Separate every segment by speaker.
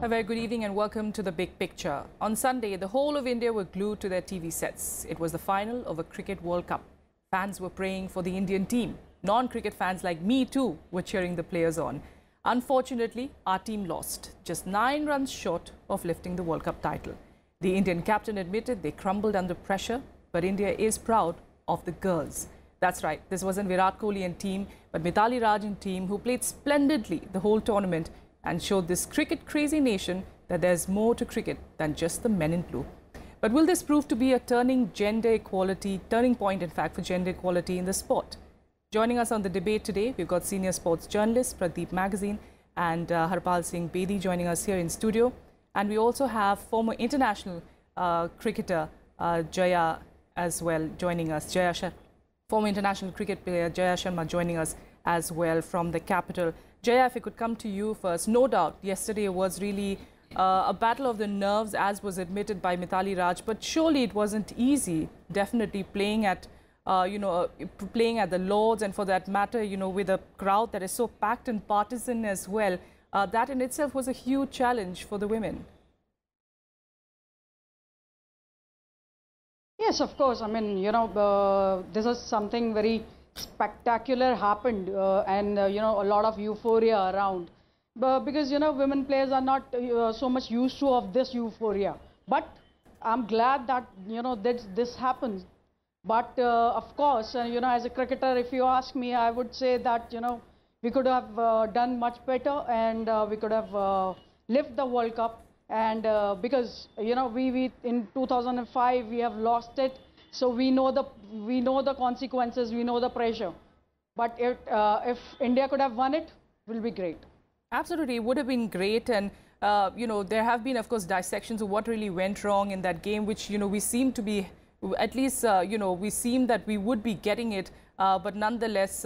Speaker 1: A very good evening and welcome to The Big Picture. On Sunday, the whole of India were glued to their TV sets. It was the final of a Cricket World Cup. Fans were praying for the Indian team. Non-cricket fans like me too were cheering the players on. Unfortunately, our team lost, just 9 runs short of lifting the World Cup title. The Indian captain admitted they crumbled under pressure, but India is proud of the girls. That's right, this wasn't Virat Kohli and team, but Mithali Raj and team who played splendidly the whole tournament and showed this cricket-crazy nation that there's more to cricket than just the men in blue. But will this prove to be a turning point, in fact, for gender equality in the sport? Joining us on the debate today, we've got senior sports journalist Pradeep magazine and Harpal Singh Bedi joining us here in studio. And we also have former international cricketer Jaya as well joining us. Former international cricket player Jaya Sharma joining us as well from the capital. Jaya, if I could come to you first. No doubt, yesterday was really a battle of the nerves, as was admitted by Mithali Raj. But surely it wasn't easy, definitely playing at, playing at the Lords, and for that matter, with a crowd that is so packed and partisan as well. That in itself was a huge challenge for the women.
Speaker 2: Yes, of course. I mean, this is something very spectacular happened and, a lot of euphoria around. Because, women players are not so much used to of this euphoria. But I'm glad that, this happens. But, of course, as a cricketer, if you ask me, I would say that, we could have done much better and we could have lived the World Cup. And because, we in 2005, we have lost it. So we know the consequences, we know the pressure. But if India could have won it, it will be great.
Speaker 1: Absolutely, it would have been great. And, there have been, of course, dissections of what really went wrong in that game, which, we seem to be, at least, we seem that we would be getting it. But nonetheless,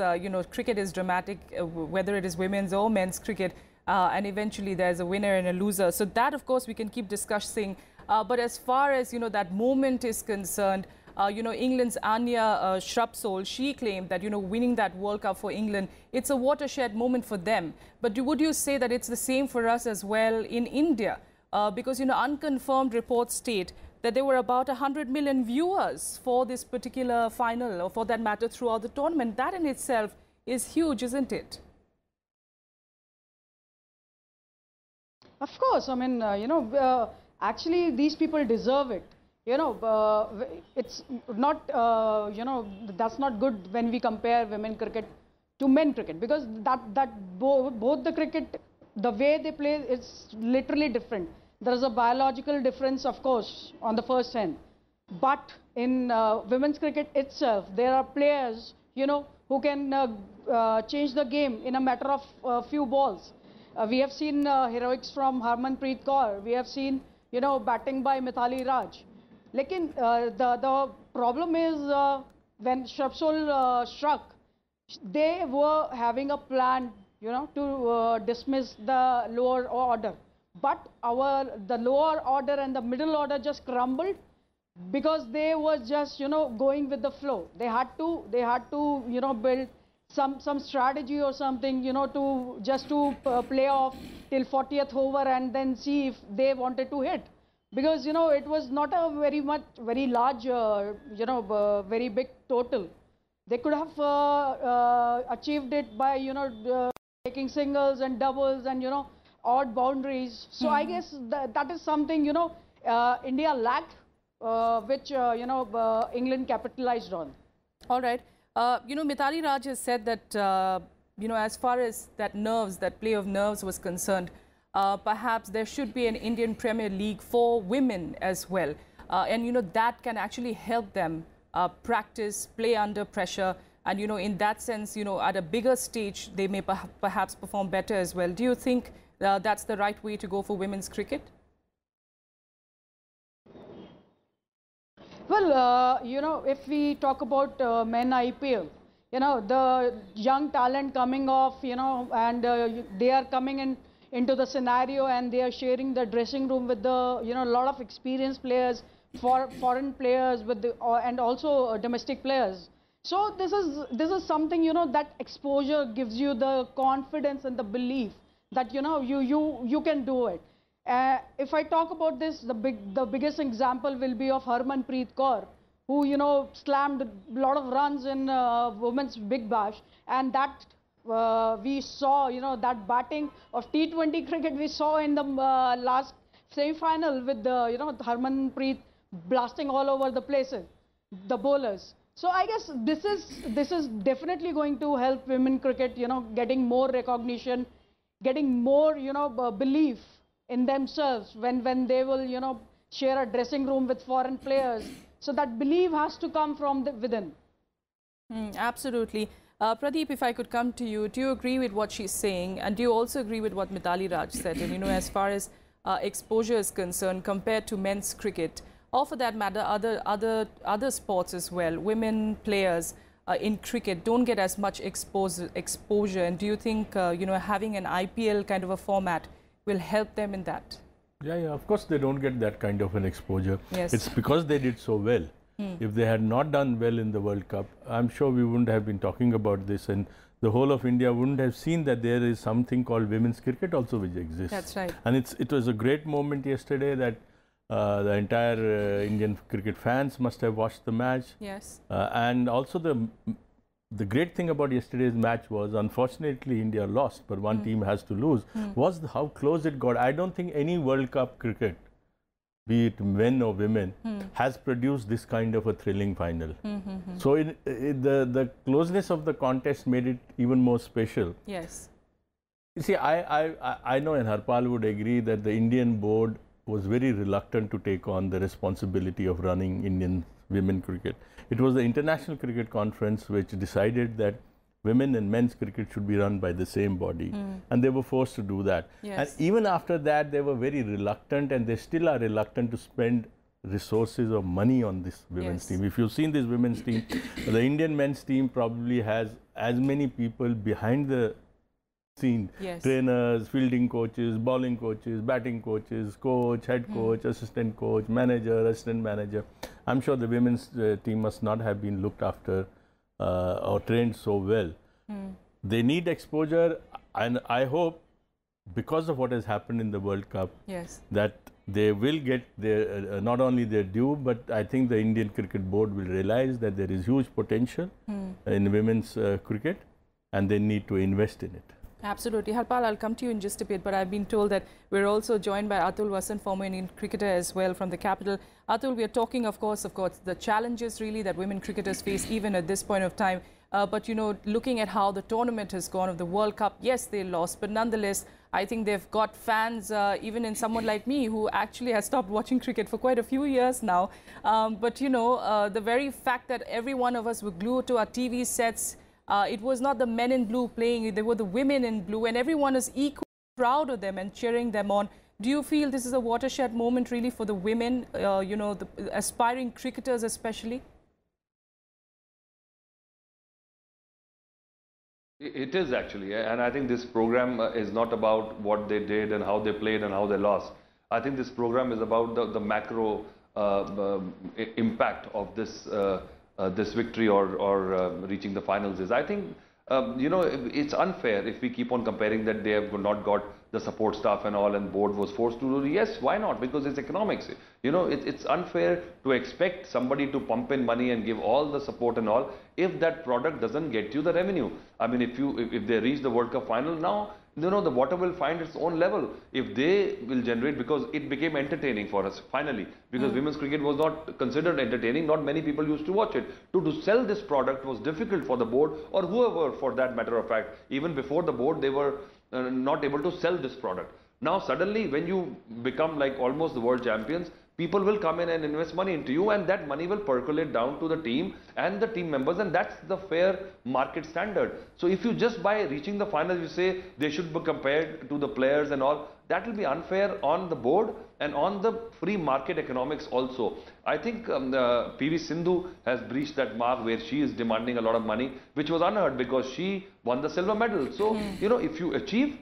Speaker 1: cricket is dramatic, whether it is women's or men's cricket. And eventually there's a winner and a loser. So that, of course, we can keep discussing. But as far as, that moment is concerned, England's Anya Shrubsole, she claimed that, winning that World Cup for England, it's a watershed moment for them. But would you say that it's the same for us as well in India? Because, unconfirmed reports state that there were about 100 million viewers for this particular final, or for that matter, throughout the tournament. That in itself is huge, isn't it?
Speaker 2: Of course, I mean, actually these people deserve it. It's not, that's not good when we compare women cricket to men cricket, because both the cricket, the way they play, it's literally different. There is a biological difference, of course, on the first hand. But in women's cricket itself, there are players, who can change the game in a matter of a few balls. We have seen heroics from Harmanpreet Kaur. We have seen, batting by Mithali Raj. Lekin, the problem is when Shrubsole struck, they were having a plan, to dismiss the lower order. But the lower order and the middle order just crumbled because they were just, going with the flow. They had to, build some strategy or something, to play off till 40th over and then see if they wanted to hit. Because, it was not a very large, very big total. They could have achieved it by, taking singles and doubles and, odd boundaries. So I guess that is something, India lacked, which, England capitalized on.
Speaker 1: All right. Mithali Raj has said that, as far as that play of nerves was concerned, perhaps there should be an Indian Premier League for women as well. And, that can actually help them practice, play under pressure. And, in that sense, at a bigger stage, they may perhaps perform better as well. Do you think that's the right way to go for women's cricket?
Speaker 2: Well, if we talk about men IPL, the young talent coming off, and they are coming into the scenario and they are sharing the dressing room with the, a lot of experienced players, foreign players and also domestic players. So this is something, that exposure gives you the confidence and the belief that, you can do it. If I talk about this, the biggest example will be of Harmanpreet Kaur, who, you know, slammed a lot of runs in women's Big Bash, and that we saw, you know, that batting of T20 cricket we saw in the last semi-final with the, you know, Harmanpreet blasting all over the places, the bowlers. So I guess this is definitely going to help women cricket, you know, getting more recognition, getting more, you know, belief in themselves when they will, you know, share a dressing room with foreign players. So that belief has to come from within.
Speaker 1: Absolutely. Pradeep, if I could come to you, do you agree with what she's saying? And do you also agree with what Mithali Raj said? And, you know, as far as exposure is concerned, compared to men's cricket, or for that matter, other sports as well, women players in cricket don't get as much exposure. And do you think, you know, having an IPL kind of a format will help them in that?
Speaker 3: Yeah, of course they don't get that kind of an exposure.
Speaker 1: Yes.
Speaker 3: It's because they did so well. If they had not done well in the World Cup, I'm sure we wouldn't have been talking about this, and the whole of India wouldn't have seen that there is something called women's cricket also which exists.
Speaker 1: That's right.
Speaker 3: And it was a great moment yesterday that the entire Indian cricket fans must have watched the match.
Speaker 1: Yes.
Speaker 3: And also the great thing about yesterday's match was, unfortunately, India lost, but one team has to lose, was how close it got. I don't think any World Cup cricket, be it men or women, has produced this kind of a thrilling final. So the closeness of the contest made it even more special.
Speaker 1: Yes.
Speaker 3: You see, I know, and Harpal would agree, that the Indian board was very reluctant to take on the responsibility of running Indian women cricket. It was the International Cricket Conference which decided that women and men's cricket should be run by the same body, and they were forced to do that.
Speaker 1: Yes.
Speaker 3: And even after that, they were very reluctant, and they still are reluctant to spend resources or money on this women's team. If you've seen this women's team, the Indian men's team probably has as many people behind the scene, trainers, fielding coaches, bowling coaches, batting coaches, coach, head coach, assistant coach, manager, assistant manager. I'm sure the women's team must not have been looked after or trained so well. They need exposure, and I hope, because of what has happened in the World Cup, that they will get their not only their due, but I think the Indian Cricket Board will realize that there is huge potential in women's cricket, and they need to invest in it.
Speaker 1: Absolutely. Harpal, I'll come to you in just a bit, but I've been told that we're also joined by Atul, Wassan, former Indian cricketer as well from the capital. Atul, we are talking, of course, the challenges really that women cricketers face even at this point of time. But, you know, looking at how the tournament has gone of the World Cup, yes, they lost, but nonetheless, I think they've got fans, even in someone like me, who actually has stopped watching cricket for quite a few years now. But, you know, the very fact that every one of us were glued to our TV sets, it was not the men in blue playing, they were the women in blue, and everyone is equally proud of them and cheering them on. Do you feel this is a watershed moment really for the women, you know, the aspiring cricketers especially?
Speaker 4: It is actually, and I think this program is not about what they did and how they played and how they lost. I think this program is about the macro impact of this this victory or reaching the finals. I think, you know, it's unfair if we keep on comparing that they have not got the support staff and all, and board was forced to do. Yes, why not? Because it's economics. You know, it's unfair to expect somebody to pump in money and give all the support and all if that product doesn't get you the revenue. I mean, if they reach the World Cup final now, you know, the water will find its own level if they will generate, because it became entertaining for us finally, because women's cricket was not considered entertaining. Not many people used to watch it. To sell this product was difficult for the board, or whoever for that matter of fact. Even before the board, they were not able to sell this product. Now suddenly, when you become like almost the world champions, people will come in and invest money into you, and that money will percolate down to the team and the team members, and that's the fair market standard. So if you just by reaching the final, you say they should be compared to the players and all, that will be unfair on the board and on the free market economics also. I think PV Sindhu has breached that mark where she is demanding a lot of money, which was unheard because she won the silver medal. So, you know, if you achieve,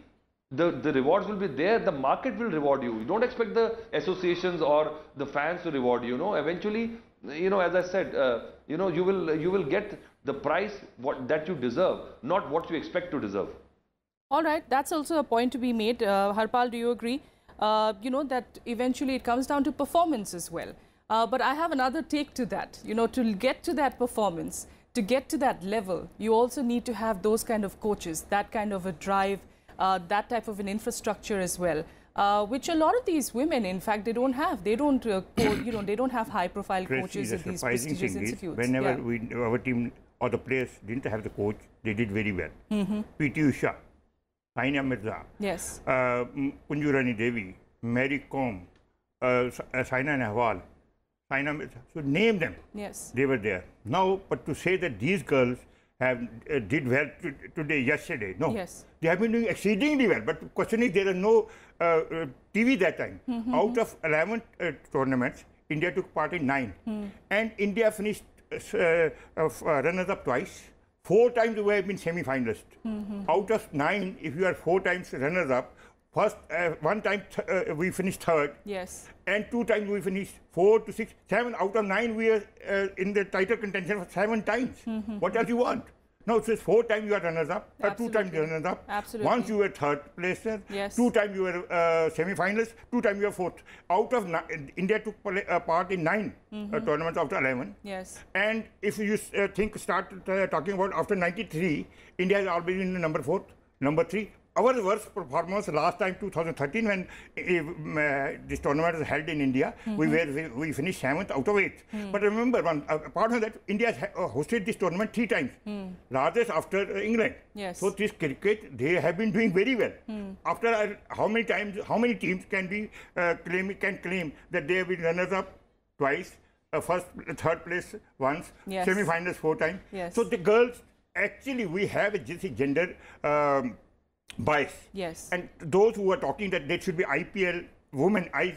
Speaker 4: the rewards will be there, the market will reward you. You don't expect the associations or the fans to reward you. You know, eventually, you know, as I said, you know, you will get the price that you deserve, not what you expect to deserve.
Speaker 1: All right, that's also a point to be made. Harpal, do you agree? you know, that eventually it comes down to performance as well. But I have another take to that. You know, to get to that performance, to get to that level, you also need to have those kind of coaches, that kind of a drive, that type of an infrastructure as well. Which a lot of these women, in fact, they don't have. They don't, you know, they don't have high-profile coaches at these prestigious institutes.
Speaker 5: Whenever our team or the players didn't have the coach, they did very well. P.T. Usha, Saina Mirza,
Speaker 1: yes,
Speaker 5: Kunjurani Devi, Mary Kom, Saina Nehwal, Saina Mirza. So name them.
Speaker 1: Yes,
Speaker 5: they were there. Now, but to say that these girls have did well today, yesterday, no.
Speaker 1: Yes.
Speaker 5: They have been doing exceedingly well. But the question is, there are no TV that time. Out of 11 tournaments, India took part in 9. And India finished runners-up twice. 4 times we have been semi-finalists. Out of 9, if you are 4 times runners-up, first, 1 time we finished 3rd.
Speaker 1: yes,
Speaker 5: And 2 times we finished 4 to 6, 7 out of 9 we are in the title contention for 7 times. What else you want? No, it says 4 times you are runners-up, 2 times you are runners-up.
Speaker 1: Absolutely.
Speaker 5: Once you were 3rd placer,
Speaker 1: yes,
Speaker 5: 2 times you were semi-finalists, 2 times you were 4th. Out of India took part in 9 tournaments after 11.
Speaker 1: yes,
Speaker 5: And if you start talking about after 93, India has always been number 4th, number 3. Our worst performance last time, 2013, when this tournament was held in India, we finished 7th out of 8th. But remember, apart from that, India has hosted this tournament 3 times, largest after England.
Speaker 1: yes.
Speaker 5: So this cricket, they have been doing very well. After how many times, how many teams can be claim that they have been runners-up twice, first, 3rd place once,
Speaker 1: yes,
Speaker 5: semi-finals 4 times.
Speaker 1: yes.
Speaker 5: So the girls, actually, we have a gender bias.
Speaker 1: Yes.
Speaker 5: And those who are talking that there should be IPL women, I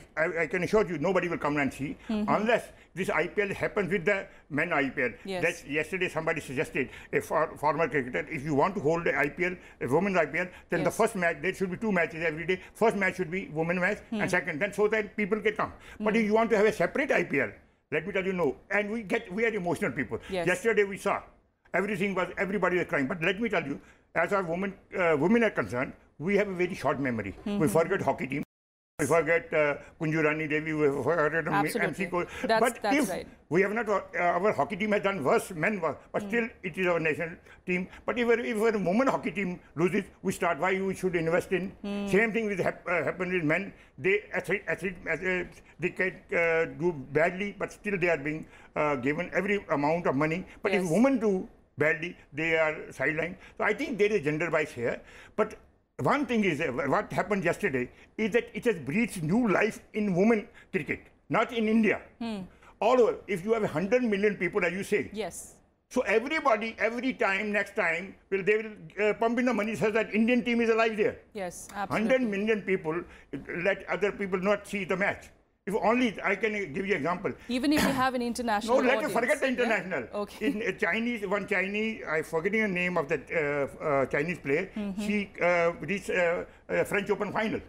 Speaker 5: can assure you, nobody will come and see unless this IPL happens with the men IPL.
Speaker 1: Yes.
Speaker 5: That's yesterday somebody suggested, a former cricketer, if you want to hold the IPL, a women's IPL, then the first match, there should be 2 matches every day. First match should be women match and second, then so that people can come. But if you want to have a separate IPL, let me tell you, no. And we are emotional people.
Speaker 1: Yes.
Speaker 5: Yesterday we saw everybody was crying. But let me tell you, as our women are concerned, we have a very short memory. We forget hockey team. We forget Kunjurani Devi, we forget MC Cole. But if
Speaker 1: right.
Speaker 5: we have not, our hockey team has done worse, men worse, but still it is our national team. But if a women hockey team loses, we start why we should invest in. Same thing with happen with men. They they can do badly, but still they are being given every amount of money. But if women do badly, they are sidelined. So I think there is gender bias here. But one thing is, what happened yesterday is that it has breathed new life in women cricket, not in India. All over, if you have 100 million people, as you say,
Speaker 1: yes,
Speaker 5: so everybody, every time, next time, they will pump in the money so that Indian team is alive there.
Speaker 1: yes, absolutely.
Speaker 5: 100 million people, let other people not see the match. If only, I can give you an example.
Speaker 1: Even if you have an international
Speaker 5: No, let us
Speaker 1: audience.
Speaker 5: forget the international.
Speaker 1: Yeah? Okay.
Speaker 5: In Chinese, I'm forgetting the name of that Chinese player. She reached French Open final.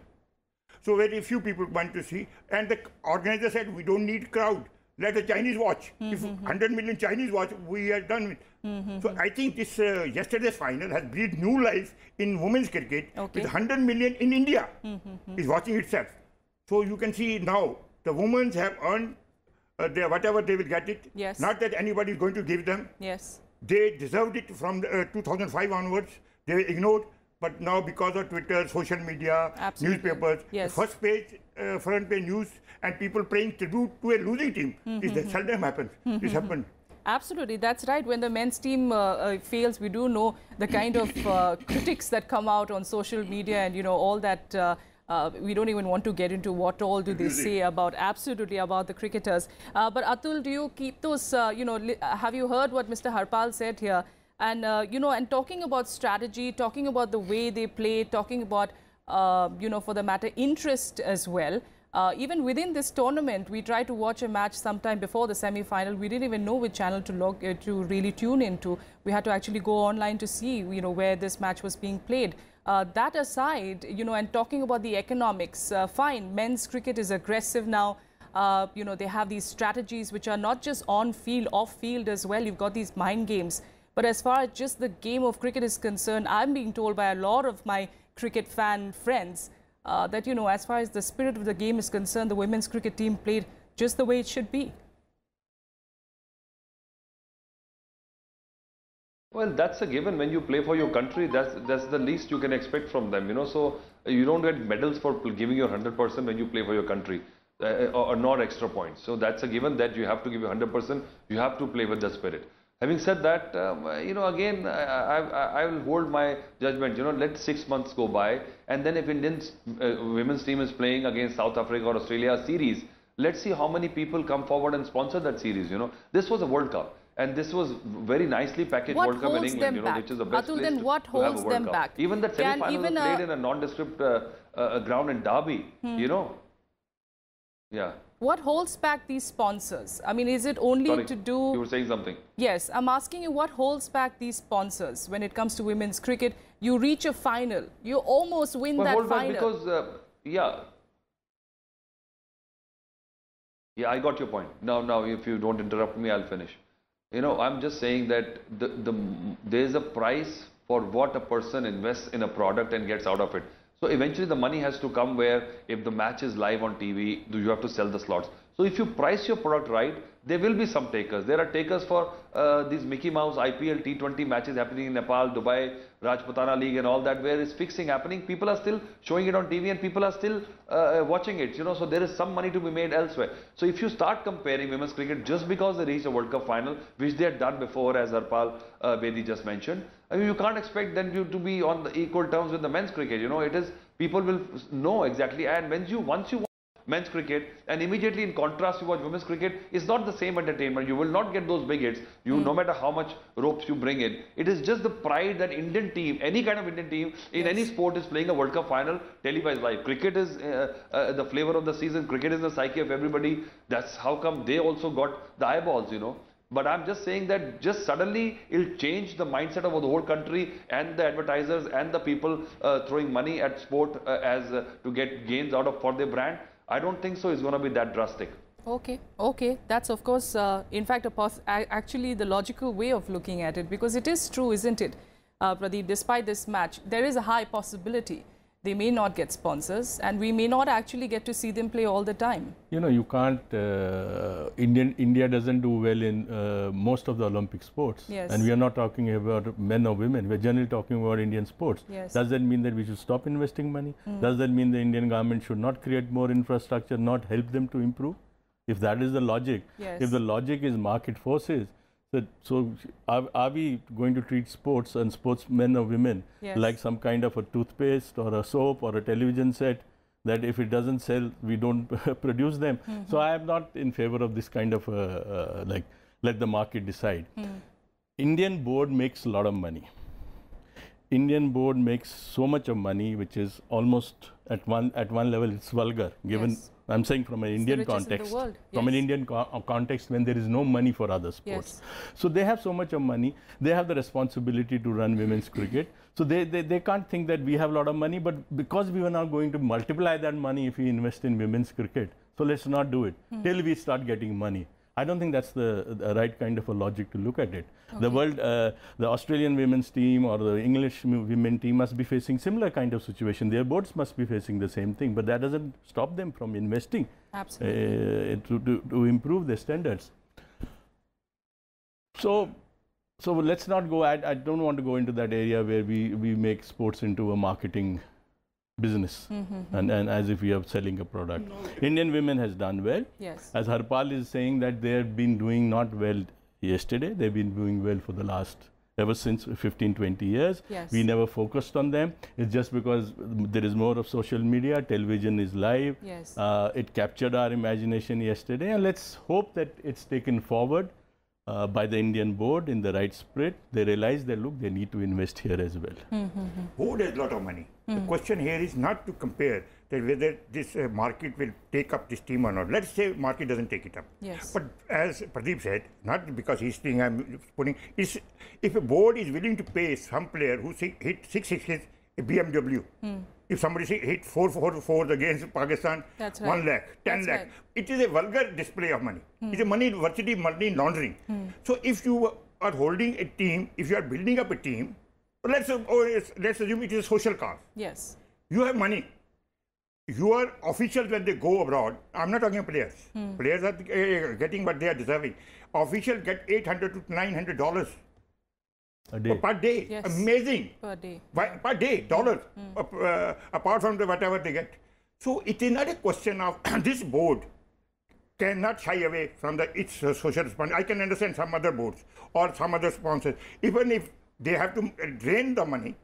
Speaker 5: So very few people went to see. And the organizer said, we don't need crowd. Let the Chinese watch. If 100 million Chinese watch, we are done with. So I think this yesterday's final has breathed new life in women's cricket.
Speaker 1: Okay.
Speaker 5: With 100 million in India is watching itself. So you can see now, the women have earned whatever they will get it.
Speaker 1: Yes.
Speaker 5: Not that anybody is going to give them.
Speaker 1: Yes.
Speaker 5: They deserved it from 2005 onwards. They were ignored. But now because of Twitter, social media, newspapers,
Speaker 1: yes,
Speaker 5: first page, front page news, and people paying tribute to a losing team. This seldom happens. This happened.
Speaker 1: Absolutely, that's right. When the men's team fails, we do know the kind of critics that come out on social media and, you know, all that. We don't even want to get into what all do they say about, absolutely, about the cricketers. But Atul, do you keep those, you know, have you heard what Mr. Harpal said here? And, you know, and talking about strategy, talking about the way they play, talking about, you know, for the matter, interest as well. Even within this tournament, we tried to watch a match sometime before the semi-final. We didn't even know which channel to really tune into. We had to actually go online to see, you know, where this match was being played. That aside, you know, and talking about the economics, fine, men's cricket is aggressive now. You know, they have these strategies which are not just on field, off field as well. You've got these mind games. But as far as just the game of cricket is concerned, I'm being told by a lot of my cricket fan friends, that, you know, as far as the spirit of the game is concerned, the women's cricket team played just the way it should be?
Speaker 4: Well, that's a given. When you play for your country, that's the least you can expect from them, you know. So you don't get medals for giving your 100% when you play for your country, or not extra points. So that's a given that you have to give your 100%. You have to play with the spirit. Having said that, you know, again, I will hold my judgment. You know, let 6 months go by, and then if Indian women's team is playing against South Africa or Australia series, let's see how many people come forward and sponsor that series. You know, this was a World Cup. And this was very nicely packaged World Cup in England, you know, which is the best
Speaker 1: Atul,
Speaker 4: place
Speaker 1: then what
Speaker 4: to have a
Speaker 1: holds
Speaker 4: World
Speaker 1: them
Speaker 4: Cup.
Speaker 1: back?
Speaker 4: Even that semi-final was played in a nondescript ground in Derby, you know. Yeah.
Speaker 1: What holds back these sponsors? I mean, is it only to do...
Speaker 4: You were saying something.
Speaker 1: Yes, I'm asking you, what holds back these sponsors when it comes to women's cricket? You reach a final. You almost win that final.
Speaker 4: Because, yeah, I got your point. Now, if you don't interrupt me, I'll finish. You know, I'm just saying that there's a price for what a person invests in a product and gets out of it. So eventually the money has to come where if the match is live on TV, you have to sell the slots. So if you price your product right, there will be some takers. There are takers for these Mickey Mouse IPL T20 matches happening in Nepal, Dubai, Rajputana League and all that, where is fixing happening. People are still showing it on TV and people are still watching it, you know, so there is some money to be made elsewhere. So if you start comparing women's cricket just because they reached a World Cup final, which they had done before, as Harpal Bedi just mentioned, I mean, you can't expect them to be on the equal terms with the men's cricket, you know, it is, people will know exactly, and once you watch men's cricket and immediately in contrast you watch women's cricket, it's not the same entertainment. You will not get those big hits, no matter how much ropes you bring in. It is just the pride that Indian team, any kind of Indian team in any sport is playing a World Cup final televised live. Cricket is the flavor of the season. Cricket is the psyche of everybody. That's how come they also got the eyeballs, you know. But I'm just saying that just suddenly it'll change the mindset of the whole country and the advertisers and the people throwing money at sport to get gains out of for their brand. I don't think so. It's going to be that drastic.
Speaker 1: Okay. That's of course, in fact, actually the logical way of looking at it, because it is true, isn't it, Pradeep? Despite this match, there is a high possibility they may not get sponsors, and we may not actually get to see them play all the time. You
Speaker 3: know, you can't. India doesn't do well in most of the Olympic sports, and we are not talking about men or women. We're generally talking about Indian sports. Does that mean that we should stop investing money? Does that mean the Indian government should not create more infrastructure, not help them to improve? If that is the logic, if the logic is market forces, so are we going to treat sports and sportsmen or women like some kind of a toothpaste or a soap or a television set, that if it doesn't sell, we don't produce them? So I am not in favor of this kind of like, let the market decide. Indian board makes a lot of money. Indian board makes so much of money, which is almost at one level it's vulgar, given I'm saying from an Indian context, from an Indian context when there is no money for other sports. So they have so much of money, they have the responsibility to run women's cricket. So they can't think that we have a lot of money, but because we are now going to multiply that money if we invest in women's cricket, so let's not do it till we start getting money. I don't think that's the right kind of a logic to look at it. The Australian women's team or the English women team must be facing similar kind of situation. Their boards must be facing the same thing, but that doesn't stop them from investing to improve their standards. So let's not go. I don't want to go into that area where we make sports into a marketing business and as if we are selling a product. Indian women has done well. As Harpal is saying that they have been doing not well yesterday, they've been doing well for the last, ever since 15-20 years. We never focused on them. It's just because there is more of social media, television is live. It captured our imagination yesterday, and let's hope that it's taken forward by the Indian board in the right spirit. They realize that, look, they need to invest here as well.
Speaker 5: Board has a lot of money. The question here is not to compare that whether this market will take up this team or not. Let's say market doesn't take it up. But as Pradeep said, not because he's saying I'm putting, if a board is willing to pay some player who hit 6 sixes, a BMW, if somebody hit 4 against Pakistan, 1 lakh, 10 lakh, it is a vulgar display of money. It's a virtually money laundering. So if you are holding a team, if you are building up a team, let's assume it is a social cause. You have money. your officials, when they go abroad, I'm not talking players. Players are getting what they are deserving. Officials get $800 to $900
Speaker 3: a day.
Speaker 5: per day.
Speaker 1: Yes.
Speaker 5: Amazing.
Speaker 1: Per day.
Speaker 5: Per day, dollars, apart from whatever they get. So it is not a question of this board cannot shy away from its social responsibility. I can understand some other boards or some other sponsors. Even if they have to drain the money,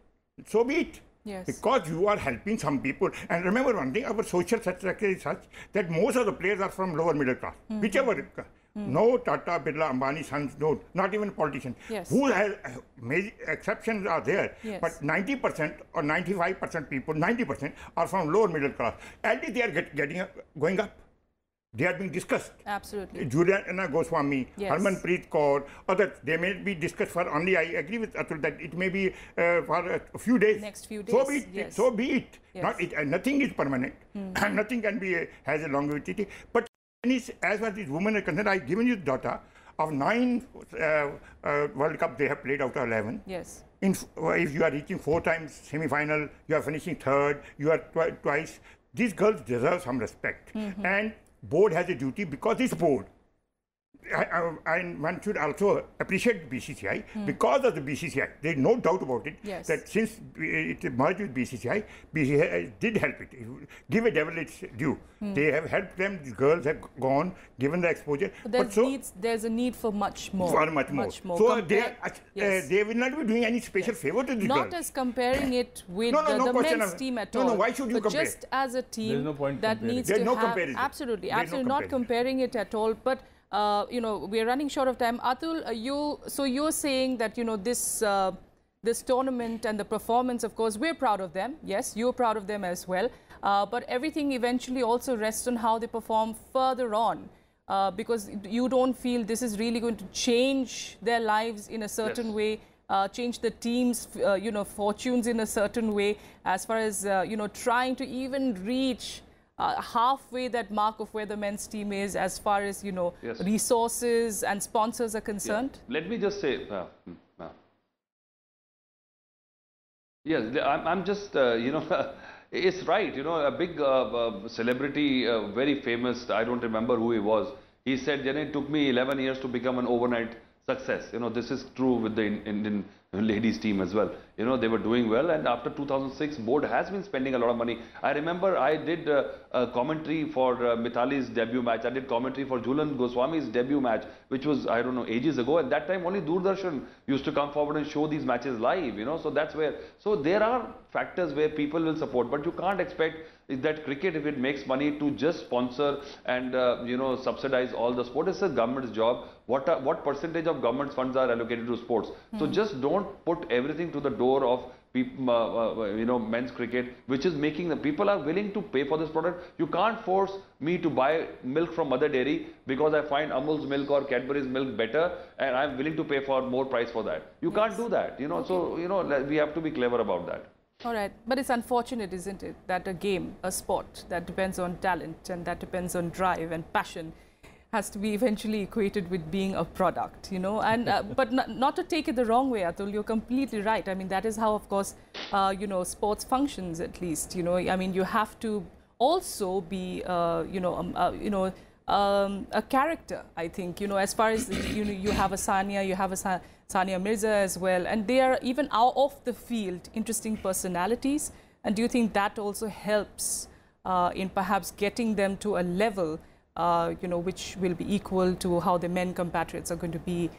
Speaker 5: so be it.
Speaker 1: Yes.
Speaker 5: Because you are helping some people. And remember one thing, our social structure is such that most of the players are from lower middle class. Whichever. No Tata, Birla, Ambani, sons, no, not even politicians.
Speaker 1: Yes.
Speaker 5: Who has, exceptions are there.
Speaker 1: Yes.
Speaker 5: But 90% or 95% people, 90% are from lower middle class. At least they are going up. They are being discussed.
Speaker 1: Absolutely.
Speaker 5: Juliana Goswami,
Speaker 1: Yes.
Speaker 5: Harmanpreet Kaur, others, they may be discussed for only, I agree with Atul that it may be for a few days.
Speaker 1: Next few days.
Speaker 5: So be it.
Speaker 1: Yes.
Speaker 5: So be it.
Speaker 1: Yes.
Speaker 5: Not it nothing is permanent. And nothing can be has a longevity. But as far as these women are concerned, I've given you data of 9 World Cup they have played out of 11.
Speaker 1: Yes.
Speaker 5: If you are reaching 4 times semi-final, you are finishing 3rd, you are twice. These girls deserve some respect. And board has a duty because this board, and one should also appreciate BCCI because of the BCCI. There is no doubt about it that since it merged with BCCI, BCCI did help it. Give a devil its due. They have helped them. The girls have gone, given the exposure.
Speaker 1: But there's a need for much more.
Speaker 5: For much more. So they will not be doing any special favor to the girls.
Speaker 1: Not as comparing it with the men's team at all.
Speaker 5: No, why should you compare?
Speaker 1: Just as a team that needs
Speaker 5: There's
Speaker 1: to
Speaker 5: no
Speaker 1: have...
Speaker 5: comparison.
Speaker 1: Absolutely.
Speaker 5: There's
Speaker 1: Absolutely
Speaker 5: no
Speaker 1: not comparing it at all. But we're running short of time. Atul, you're saying that, this tournament and the performance, of course, we're proud of them. Yes, you're proud of them as well. But everything eventually also rests on how they perform further on. Because you don't feel this is really going to change their lives in a certain way, change the team's, fortunes in a certain way, as far as, trying to even reach halfway that mark of where the men's team is as far as, resources and sponsors are concerned?
Speaker 4: Let me just say, yes, I'm just, it's right, a big celebrity, very famous, I don't remember who he was. He said, Jane, it took me 11 years to become an overnight success. This is true with the Indian ladies team as well. They were doing well, and after 2006, board has been spending a lot of money. I remember I did a commentary for Mithali's debut match. I did commentary for Julan Goswami's debut match, which was, I don't know, ages ago. At that time, only Doordarshan used to come forward and show these matches live, so that's where, so there are factors where people will support, but you can't expect that cricket, if it makes money, to just sponsor and, subsidize all the sport. It's a government's job. What percentage of government's funds are allocated to sports? So just don't put everything to the door of people, men's cricket, which is making the people are willing to pay for this product. You can't force me to buy milk from Mother Dairy because I find Amul's milk or Cadbury's milk better, and I'm willing to pay for more price for that. You can't do that, So we have to be clever about that.
Speaker 1: All right, but it's unfortunate, isn't it, that a game, a sport that depends on talent and that depends on drive and passion has to be eventually equated with being a product, and but not to take it the wrong way, Atul, you're completely right. I mean, that is how, of course, sports functions, at least, I mean, you have to also be, a character, I think, as far as, you have a Sania, you have a Sania Mirza as well, and they are even out off the field, interesting personalities. And do you think that also helps in perhaps getting them to a level, which will be equal to how the men compatriots are going to be,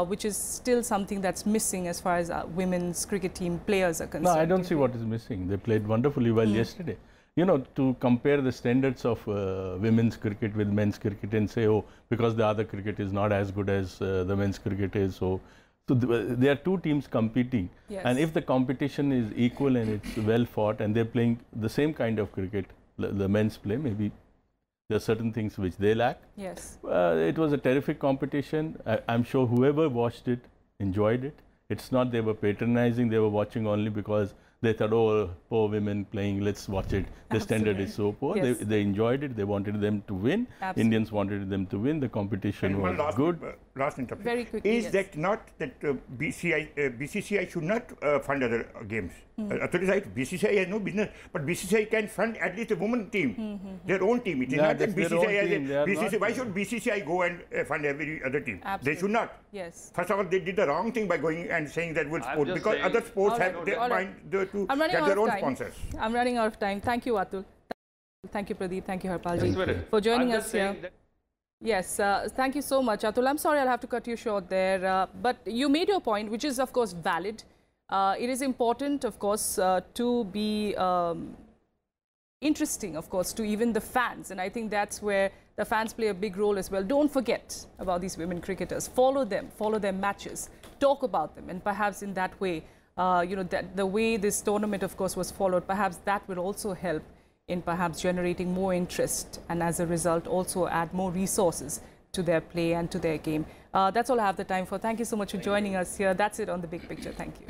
Speaker 1: which is still something that's missing as far as women's cricket team players are concerned?
Speaker 3: No, I don't see what is missing. They played wonderfully well yesterday. To compare the standards of women's cricket with men's cricket and say, oh, because the other cricket is not as good as the men's cricket is, so there are two teams competing.
Speaker 1: Yes.
Speaker 3: And if the competition is equal and it's well fought and they're playing the same kind of cricket, the men's play, maybe there are certain things which they lack.
Speaker 1: Yes.
Speaker 3: It was a terrific competition. I'm sure whoever watched it enjoyed it. It's not they were patronizing, they were watching only because they thought, oh, poor women playing, let's watch it. The standard is so poor.
Speaker 1: Yes.
Speaker 3: They enjoyed it. They wanted them to win.
Speaker 1: Absolutely.
Speaker 3: Indians wanted them to win. The competition
Speaker 5: And
Speaker 3: was
Speaker 5: one
Speaker 3: good.
Speaker 5: last interruption.
Speaker 1: Very quickly,
Speaker 5: Is
Speaker 1: yes.
Speaker 5: that not that BCCI should not fund other games? Atul is right. BCCI has no business, but BCCI can fund at least a women team, their own team. It is not that
Speaker 3: that's their own
Speaker 5: BCCI
Speaker 3: team. They are
Speaker 5: BCCI.
Speaker 3: not-
Speaker 5: Why should BCCI go and fund every other team?
Speaker 1: Absolutely.
Speaker 5: They should not.
Speaker 1: Yes.
Speaker 5: First of all, they did the wrong thing by going and saying that we'll
Speaker 4: I'm
Speaker 5: sport,
Speaker 4: just
Speaker 5: because
Speaker 4: saying-
Speaker 5: other sports
Speaker 1: All right,
Speaker 5: have their
Speaker 1: all right.
Speaker 5: mind to
Speaker 1: I'm running
Speaker 5: get
Speaker 1: out
Speaker 5: their
Speaker 1: of
Speaker 5: own
Speaker 1: time.
Speaker 5: sponsors.
Speaker 1: I'm running out of time. Thank you, Atul. Thank you, Pradeep. Thank you, Harpal ji,
Speaker 4: That's
Speaker 1: for joining
Speaker 4: I'm
Speaker 1: us
Speaker 4: just
Speaker 1: here.
Speaker 4: saying that
Speaker 1: Yes, thank you so much, Atul. I'm sorry I'll have to cut you short there, but you made your point, which is, of course, valid. It is important, of course, to be interesting, of course, to even the fans. And I think that's where the fans play a big role as well. Don't forget about these women cricketers. Follow them, follow their matches, talk about them. And perhaps in that way, you know, that the way this tournament, of course, was followed, perhaps that will also help in perhaps generating more interest and as a result also add more resources to their play and to their game. That's all I have the time for. Thank you so much for joining us here. That's it on The Big Picture. Thank you.